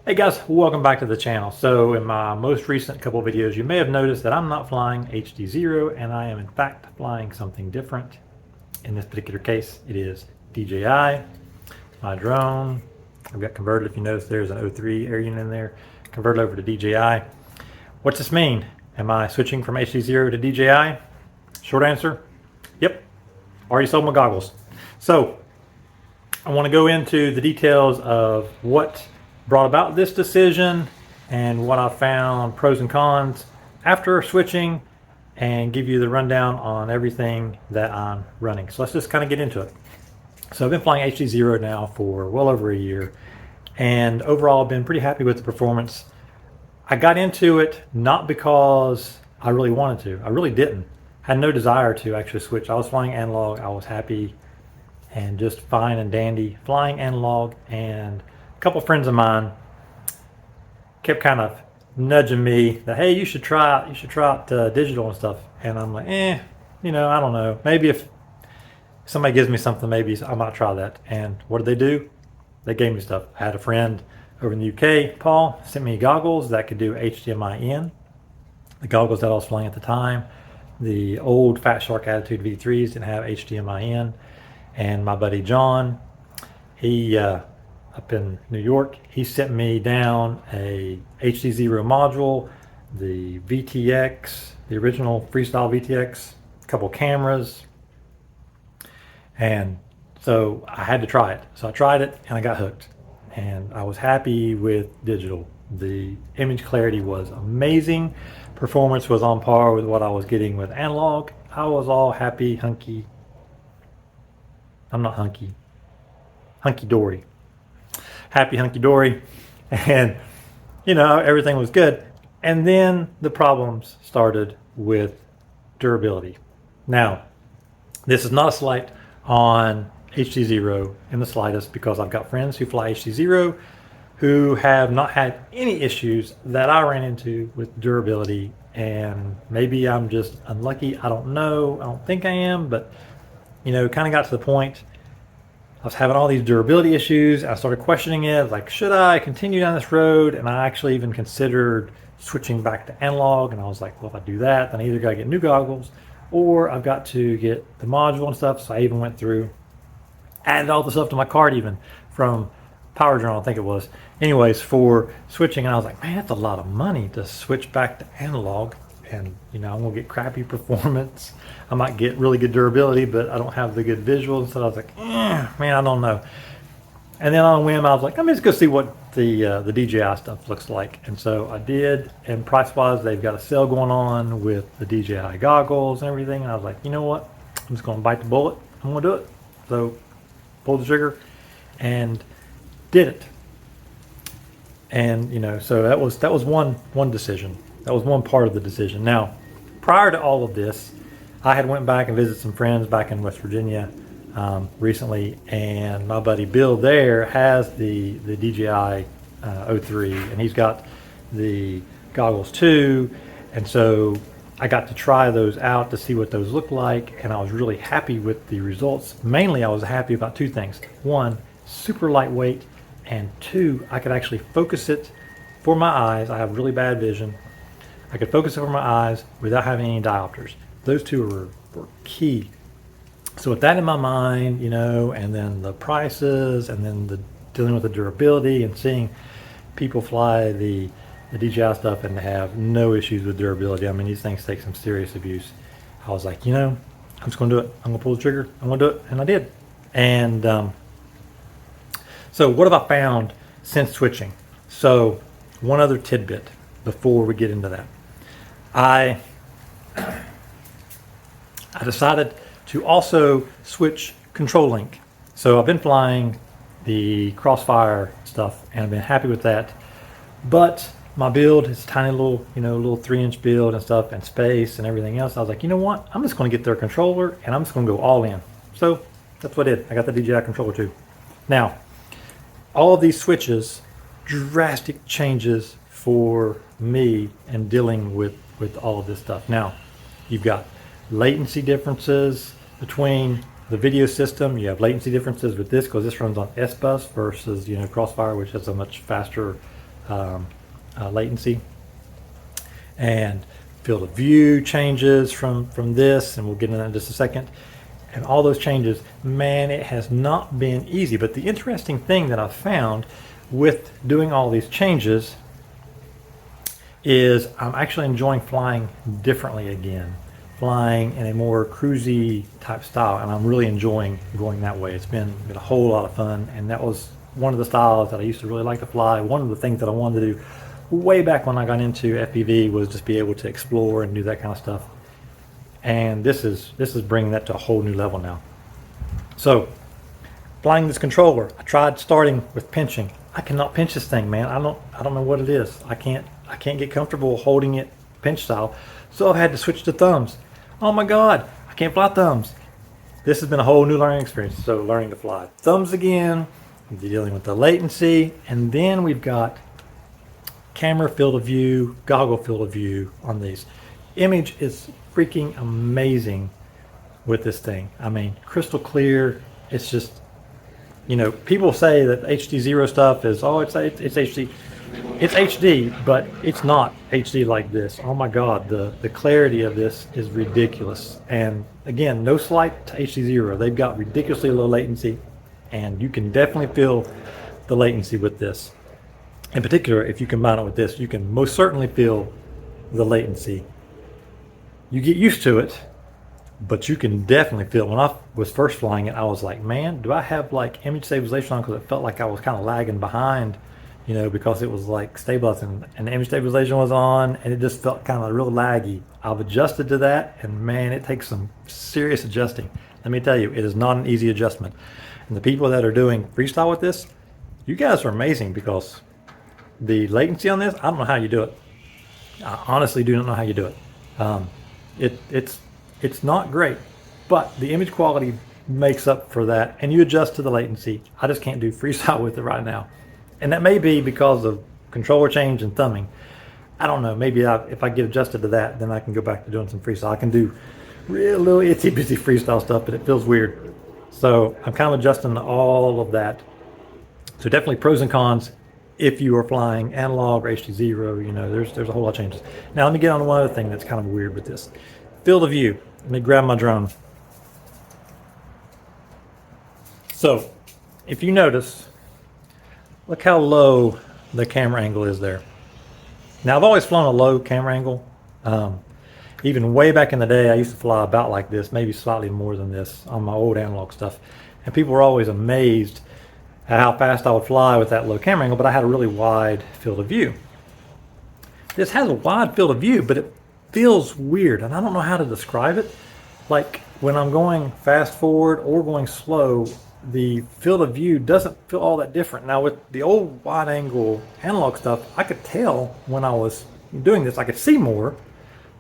Hey guys, welcome back to the channel. So in my most recent couple videos, you may have noticed that I'm not flying HDZero and I am in fact flying something different. In this particular case, it is DJI, my drone. I've got converted, if you notice there's an 03 air unit in there, converted over to DJI. What's this mean? Am I switching from HDZero to DJI? Short answer, yep, already sold my goggles. So I want to go into the details of what brought about this decision and what I found, pros and cons after switching, and give you the rundown on everything that I'm running. So let's just kind of get into it. So I've been flying HDZero now for well over a year, and overall I've been pretty happy with the performance. I got into it not because I really wanted to. I really didn't. I had no desire to actually switch. I was flying analog. I was happy and just fine and dandy flying analog, and a couple friends of mine kept kind of nudging me that, hey, you should try out digital and stuff. And I'm like, I don't know. Maybe if somebody gives me something, maybe I might try that. And what did they do? They gave me stuff. I had a friend over in the UK, Paul, sent me goggles that could do HDMI in. The goggles that I was flying at the time, the old Fat Shark Attitude V3s didn't have HDMI in. And my buddy John, he up in New York, he sent me down a HDZero module, the VTX, the original freestyle VTX, a couple cameras, and so I had to try it. So I tried it and I got hooked, and I was happy with digital. The image clarity was amazing, performance was on par with what I was getting with analog. I was all happy, hunky. I'm not hunky, hunky-dory. Happy hunky-dory, and everything was good. And then the problems started with durability. Now, this is not a slight on HDZero in the slightest, because I've got friends who fly HDZero who have not had any issues that I ran into with durability, and maybe I'm just unlucky. I don't know. I don't think I am, but kind of got to the point I was having all these durability issues. I started questioning it, like, should I continue down this road? And I actually even considered switching back to analog. And I was like, well, if I do that, then I either got to get new goggles or I've got to get the module and stuff. So I even went through, added all the stuff to my cart, even from Power Journal, I think it was. Anyways, for switching, and I was like, man, that's a lot of money to switch back to analog. And I'm gonna get crappy performance. I might get really good durability, but I don't have the good visuals. So I was like, man, I don't know. And then on a whim, I was like, let me just go see what the DJI stuff looks like. And so I did. And price-wise, they've got a sale going on with the DJI goggles and everything. And I was like, you know what? I'm just gonna bite the bullet. I'm gonna do it. So pulled the trigger and did it. And so that was one decision. That was one part of the decision. Now, prior to all of this, I had went back and visited some friends back in West Virginia recently, and my buddy Bill there has the DJI 03, and he's got the goggles too. And so I got to try those out to see what those look like, and I was really happy with the results. Mainly, I was happy about two things. One, super lightweight, and two, I could actually focus it for my eyes. I have really bad vision. I could focus over my eyes without having any diopters. Those two were key. So with that in my mind, and then the prices, and then the dealing with the durability, and seeing people fly the DJI stuff and have no issues with durability. I mean, these things take some serious abuse. I was like, I'm just going to do it. I'm going to pull the trigger. I'm going to do it. And I did. And so what have I found since switching? So one other tidbit before we get into that. I decided to also switch control link. So I've been flying the Crossfire stuff and I've been happy with that. But my build is tiny little, little 3-inch build and stuff, and space and everything else. I was like, you know what? I'm just going to get their controller and I'm just going to go all in. So that's what I did. I got the DJI controller too. Now, all of these switches, drastic changes for me and dealing with all of this stuff. Now, you've got latency differences between the video system. You have latency differences with this because this runs on S-Bus versus Crossfire, which has a much faster latency, and field of view changes from this, and we'll get into that in just a second. And all those changes, man, it has not been easy. But the interesting thing that I've found with doing all these changes is I'm actually enjoying flying differently again, flying in a more cruisy type style, and I'm really enjoying going that way. It's been a whole lot of fun, and that was one of the styles that I used to really like to fly. One of the things that I wanted to do way back when I got into FPV was just be able to explore and do that kind of stuff. And this is bringing that to a whole new level now. So flying this controller, I tried starting with pinching. I cannot pinch this thing, man. I don't know what it is. I can't get comfortable holding it pinch style. So I've had to switch to thumbs. Oh my God, I can't fly thumbs. This has been a whole new learning experience. So learning to fly thumbs again, dealing with the latency, and then we've got camera field of view, goggle field of view on these. Image is freaking amazing with this thing. I mean, crystal clear. It's just, you know, people say that HDZero stuff is, oh, it's HD. It's HD, but it's not HD like this. Oh my God, the clarity of this is ridiculous. And again, no slight to HDZero. They've got ridiculously low latency, and you can definitely feel the latency with this. In particular, if you combine it with this, you can most certainly feel the latency. You get used to it, but you can definitely feel it. When I was first flying it, I was like, man, do I have like image stabilization on? Because it felt like I was kind of lagging behind, you know, because it was like stabilizing and the image stabilization was on, and it just felt kind of real laggy. I've adjusted to that, and man, it takes some serious adjusting. Let me tell you, it is not an easy adjustment. And the people that are doing freestyle with this, you guys are amazing, because the latency on this, I don't know how you do it. I honestly do not know how you do it. It's not great, but the image quality makes up for that, and you adjust to the latency. I just can't do freestyle with it right now, and that may be because of controller change and thumbing. I don't know. Maybe if I get adjusted to that, then I can go back to doing some freestyle. I can do real little itsy bitsy freestyle stuff, but it feels weird. So I'm kind of adjusting to all of that. So definitely pros and cons. If you are flying analog or HDZero, you know, there's a whole lot of changes. Now let me get on to one other thing that's kind of weird with this. Field of view. Let me grab my drone. So if you notice, look how low the camera angle is there. Now I've always flown a low camera angle. Even way back in the day, I used to fly about like this, maybe slightly more than this on my old analog stuff. And people were always amazed at how fast I would fly with that low camera angle, but I had a really wide field of view. This has a wide field of view, but it feels weird, and I don't know how to describe it. Like when I'm going fast forward or going slow, the field of view doesn't feel all that different. Now with the old wide angle analog stuff, I could tell when I was doing this, I could see more,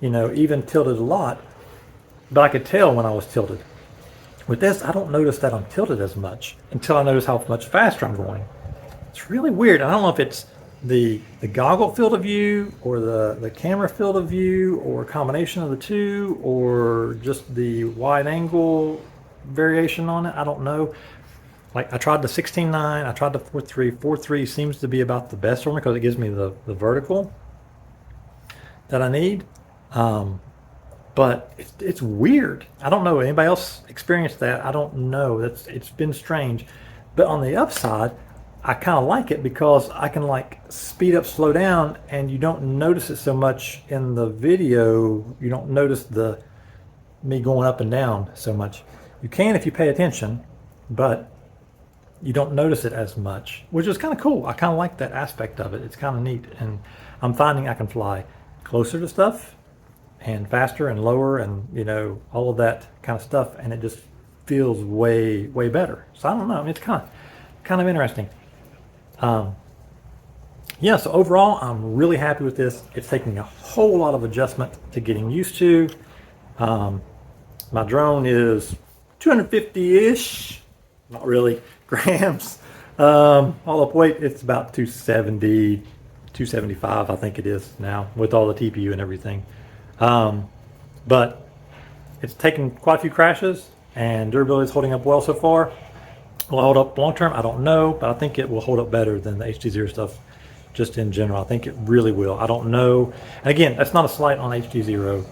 you know, even tilted a lot, but I could tell when I was tilted. With this, I don't notice that I'm tilted as much until I notice how much faster I'm going. It's really weird. I don't know if it's the goggle field of view or the camera field of view or a combination of the two, or just the wide angle variation on it. I don't know. Like I tried the 16.9, I tried the 4.3. 4.3 seems to be about the best for me because it gives me the vertical that I need. But it's weird. I don't know. Anybody else experienced that? I don't know. It's been strange. But on the upside, I kind of like it because I can like speed up, slow down, and you don't notice it so much in the video. You don't notice me going up and down so much. You can if you pay attention, but you don't notice it as much, which is kind of cool. I kind of like that aspect of it. It's kind of neat, and I'm finding I can fly closer to stuff and faster and lower, and you know, all of that kind of stuff, and it just feels way better. So I don't know. I mean, it's kind of interesting. Yeah. So overall, I'm really happy with this. It's taking a whole lot of adjustment to getting used to. My drone is 250-ish, not really, grams. All up weight, it's about 270, 275, I think it is now, with all the TPU and everything. But it's taken quite a few crashes, and durability is holding up well so far. Will it hold up long term? I don't know, but I think it will hold up better than the HDZero stuff just in general. I think it really will. I don't know. And again, that's not a slight on HDZero.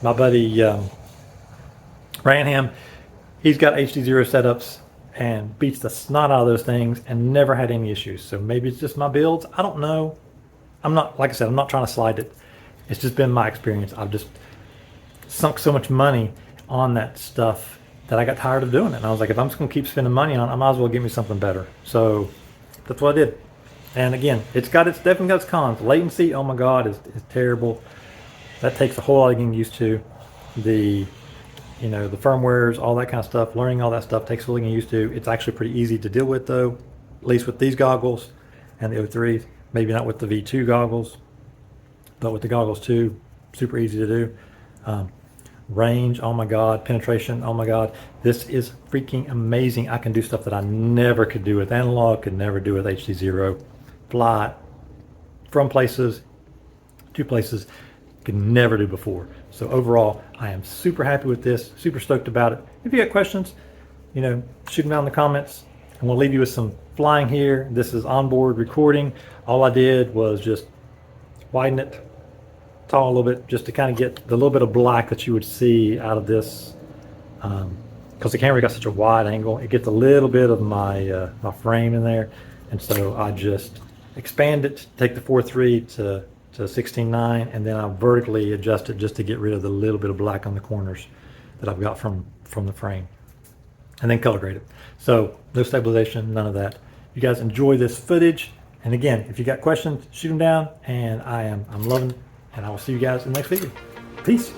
My buddy Ranham, he's got HDZero setups and beats the snot out of those things and never had any issues. So maybe it's just my builds. I don't know. I'm not, like I said, I'm not trying to slide it. It's just been my experience. I've just sunk so much money on that stuff that I got tired of doing it. And I was like, if I'm just going to keep spending money on it, I might as well get me something better. So that's what I did. And again, it's definitely got its cons. Latency, oh my God, is terrible. That takes a whole lot of getting used to. The firmwares, all that kind of stuff, learning all that stuff takes a lot of getting used to. It's actually pretty easy to deal with though, at least with these goggles and the O3s. Maybe not with the V2 goggles, but with the goggles too, super easy to do. Range, oh my God. Penetration, oh my God. This is freaking amazing. I can do stuff that I never could do with analog, could never do with HDZero. Fly from places to places, could never do before. So overall, I am super happy with this, super stoked about it. If you got questions, shoot them down in the comments, and we'll leave you with some flying here. This is onboard recording. All I did was just widen it, tall a little bit, just to kind of get the little bit of black that you would see out of this, because the camera got such a wide angle, it gets a little bit of my my frame in there, and so I just expand it, take the 4.3 to 16.9, and then I vertically adjust it just to get rid of the little bit of black on the corners that I've got from the frame, and then color grade it. So no stabilization, none of that. You guys enjoy this footage, and again, if you got questions, shoot them down, and I'm loving it, and I will see you guys in the next video. Peace.